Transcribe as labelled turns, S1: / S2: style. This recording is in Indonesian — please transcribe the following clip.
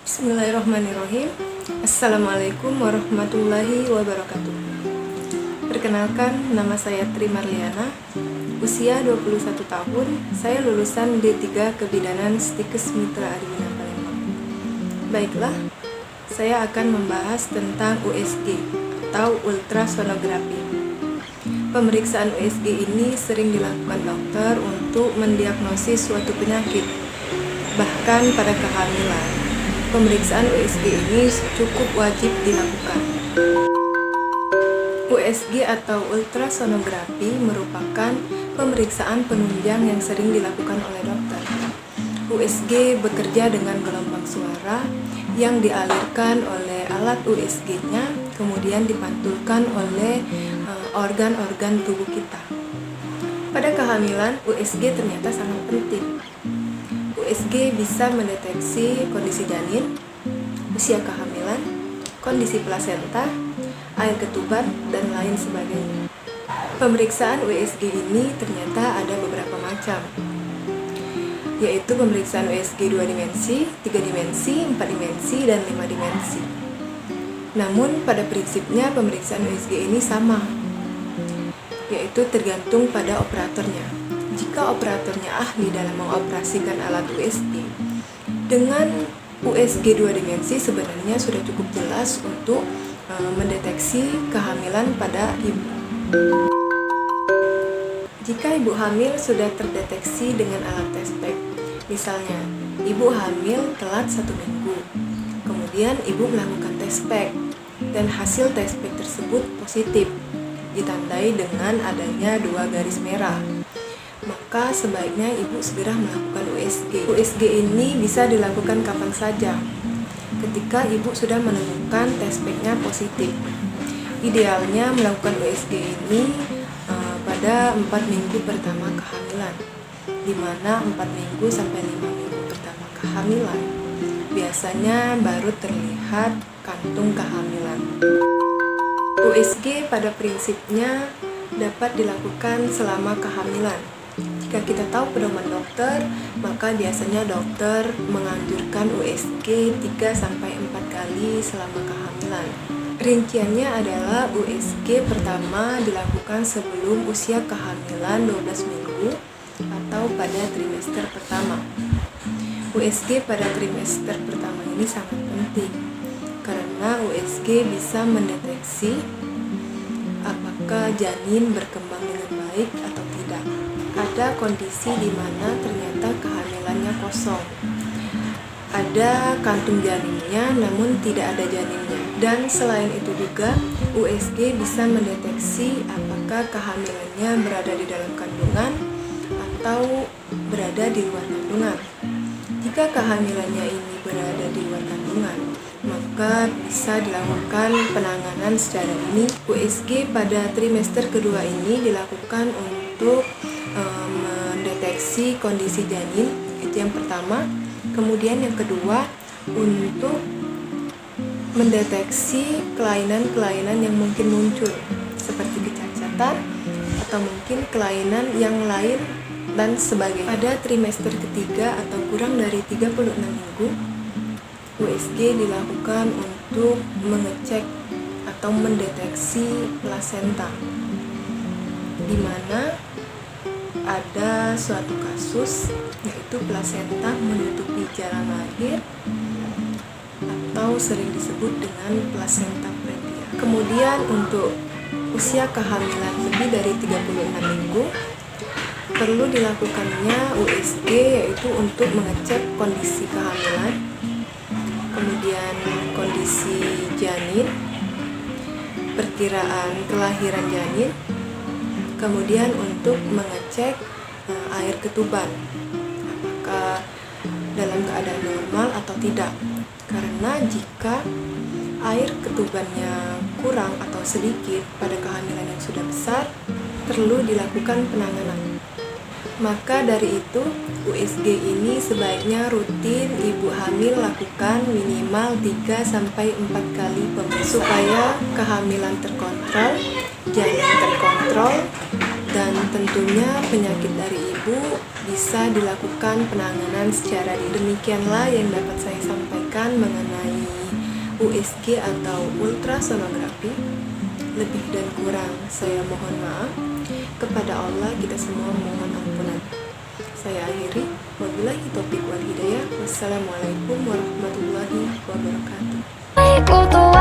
S1: Bismillahirrahmanirrahim. Assalamualaikum warahmatullahi wabarakatuh. Perkenalkan, nama saya Tri Marliana, usia 21 tahun. Saya lulusan D3 Kebidanan Stikes Mitra Arjuna Palembang. Baiklah, saya akan membahas tentang USG atau ultrasonografi. Pemeriksaan USG ini sering dilakukan dokter untuk mendiagnosis suatu penyakit, bahkan pada kehamilan. Pemeriksaan USG ini cukup wajib dilakukan. USG atau ultrasonografi merupakan pemeriksaan penunjang yang sering dilakukan oleh dokter. USG bekerja dengan gelombang suara yang dialirkan oleh alat USG-nya, kemudian dipantulkan oleh organ-organ tubuh kita. Pada kehamilan, USG ternyata sangat penting. USG bisa mendeteksi kondisi janin, usia kehamilan, kondisi plasenta, air ketuban, dan lain sebagainya. Pemeriksaan USG ini ternyata ada beberapa macam, yaitu pemeriksaan USG 2 dimensi, 3 dimensi, 4 dimensi, dan 5 dimensi. Namun pada prinsipnya pemeriksaan USG ini sama, yaitu tergantung pada operatornya. Jika operatornya ahli dalam mengoperasikan alat USG, dengan USG 2 dimensi sebenarnya sudah cukup jelas untuk mendeteksi kehamilan pada ibu. Jika ibu hamil sudah terdeteksi dengan alat tespek, misalnya ibu hamil telat 1 minggu, kemudian ibu melakukan tespek dan hasil tespek tersebut positif, ditandai dengan adanya 2 garis merah, maka sebaiknya ibu segera melakukan USG. USG ini bisa dilakukan kapan saja, ketika ibu sudah menemukan tespeknya positif. Idealnya melakukan USG ini pada 4 minggu pertama kehamilan, di mana 4 minggu sampai 5 minggu pertama kehamilan biasanya baru terlihat kantung kehamilan. USG pada prinsipnya dapat dilakukan selama kehamilan. Jika kita tahu pedoman dokter, maka biasanya dokter menganjurkan USG 3-4 kali selama kehamilan. Rinciannya adalah USG pertama dilakukan sebelum usia kehamilan 12 minggu atau pada trimester pertama. USG pada trimester pertama ini sangat penting karena USG bisa mendeteksi apakah janin berkembang dengan baik atau tidak. Ada kondisi di mana ternyata kehamilannya kosong, ada kantung janinnya namun tidak ada janinnya. Dan selain itu juga USG bisa mendeteksi apakah kehamilannya berada di dalam kandungan atau berada di luar kandungan. Jika kehamilannya ini berada di luar kandungan, maka bisa dilakukan penanganan secara dini. USG pada trimester kedua ini dilakukan untuk mendeteksi kondisi janin, itu yang pertama. Kemudian yang kedua, untuk mendeteksi kelainan-kelainan yang mungkin muncul, seperti kecacatan atau mungkin kelainan yang lain dan sebagainya. Pada trimester ketiga atau kurang dari 36 minggu, USG dilakukan untuk mengecek atau mendeteksi plasenta, di mana ada suatu kasus yaitu plasenta menutupi jalan lahir atau sering disebut dengan plasenta previa. Kemudian untuk usia kehamilan lebih dari 36 minggu perlu dilakukannya USG, yaitu untuk mengecek kondisi kehamilan, kemudian kondisi janin, perkiraan kelahiran janin, kemudian untuk mengecek air ketuban, apakah dalam keadaan normal atau tidak. Karena jika air ketubannya kurang atau sedikit pada kehamilan yang sudah besar, perlu dilakukan penanganan. Maka dari itu, USG ini sebaiknya rutin ibu hamil lakukan minimal 3-4 kali pemeriksaan supaya kehamilan terkontrol, janin terkontrol, dan tentunya penyakit dari ibu ibu bisa dilakukan penanganan secara demikianlah yang dapat saya sampaikan mengenai USG atau ultrasonografi. Lebih dan kurang saya mohon maaf. Kepada Allah kita semua mohon ampunan. Saya akhiri. Wabillahi taufiq wal hidayah. Wassalamualaikum warahmatullahi wabarakatuh.